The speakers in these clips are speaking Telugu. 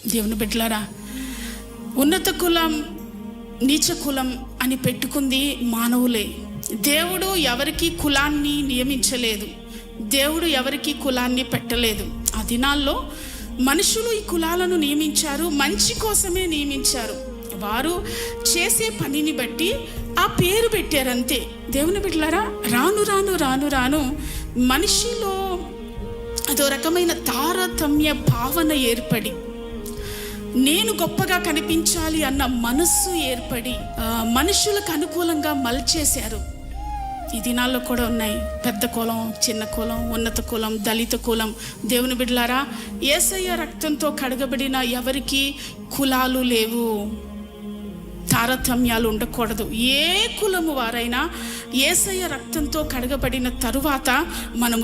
దేవుని బిడ్డలారా, ఉన్నత కులం నీచ కులం అని పెట్టుకుంది మానవులే. దేవుడు ఎవరికి కులాన్ని నియమించలేదు, దేవుడు ఎవరికి కులాన్ని పెట్టలేదు. ఆ దినాల్లో మనుషులు ఈ కులాలను నియమించారు, మంచి కోసమే నియమించారు. వారు చేసే పనిని బట్టి ఆ పేరు పెట్టారంతే. దేవుని బిడ్డలారా, రాను రాను రాను రాను మనిషిలో అదో రకమైన తారతమ్య భావన ఏర్పడి, నేను గొప్పగా కనిపించాలి అన్న మనస్సు ఏర్పడి మనుషులకు అనుకూలంగా మలిచేశారు. ఈ దినాల్లో కూడా ఉన్నాయి. పెద్ద కులం, చిన్న కులం, ఉన్నత కులం, దళిత కులం. దేవుని బిడ్డలారా, యేసయ్య రక్తంతో కడగబడిన ఎవరికి కులాలు లేవు, తారతమ్యాలు ఉండకూడదు. ఏ కులము వారైనా యేసయ్య రక్తంతో కడగబడిన తరువాత మనం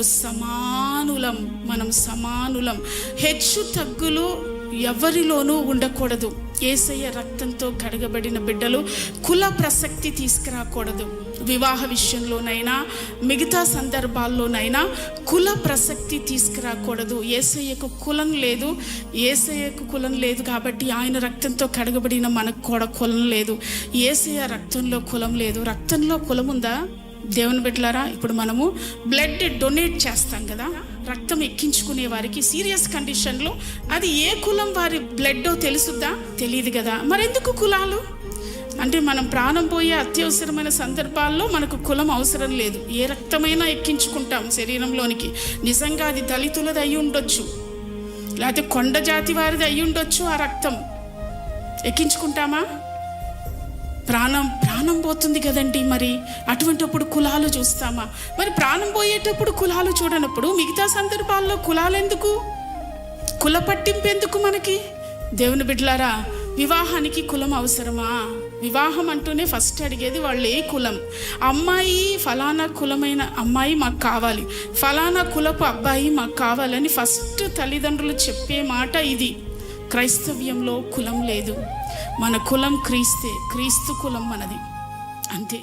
సమానులం. హెచ్చు తగ్గులు ఎవరిలోనూ ఉండకూడదు. యేసయ్య రక్తంతో కడగబడిన బిడ్డలు కుల ప్రసక్తి తీసుకురాకూడదు. వివాహ విషయంలోనైనా మిగతా సందర్భాల్లోనైనా కుల ప్రసక్తి తీసుకురాకూడదు. యేసయ్యకు కులం లేదు కాబట్టి ఆయన రక్తంతో కడగబడిన మనకు కూడా కులం లేదు. యేసయ్య రక్తంలో కులం లేదు. రక్తంలో కులం ఉందా? దేవుని బిడ్డలారా, ఇప్పుడు మనము బ్లడ్ డొనేట్ చేస్తాం కదా, రక్తం ఎక్కించుకునే వారికి సీరియస్ కండిషన్లో అది ఏ కులం వారి బ్లడ్డో తెలుసుద్దా? తెలియదు కదా. మరెందుకు కులాలు? అంటే మనం ప్రాణం పోయే అత్యవసరమైన సందర్భాల్లో మనకు కులం అవసరం లేదు, ఏ రక్తమైనా ఎక్కించుకుంటాం శరీరంలోనికి. నిజంగా అది దళితులది అయి ఉండొచ్చు, లేకపోతే కొండ జాతి వారిది అయి ఉండొచ్చు. ఆ రక్తం ఎక్కించుకుంటామా? ప్రాణం పోతుంది కదండి. మరి అటువంటిప్పుడు కులాలు చూస్తామా? మరి ప్రాణం పోయేటప్పుడు కులాలు చూడనప్పుడు మిగతా సందర్భాల్లో కులాలు ఎందుకు? కుల పట్టింపు ఎందుకు మనకి? దేవుని బిడ్డలారా, వివాహానికి కులం అవసరమా? వివాహం అంటూనే ఫస్ట్ అడిగేది వాళ్ళు ఏ కులం. అమ్మాయి ఫలానా కులమైన అమ్మాయి మాకు కావాలి, ఫలానా కులపు అబ్బాయి మాకు కావాలని ఫస్ట్ తల్లిదండ్రులు చెప్పే మాట ఇది. క్రైస్తవ్యంలో కులం లేదు. మన కులం క్రీస్తే, క్రీస్తు కులం మనది, అంతే.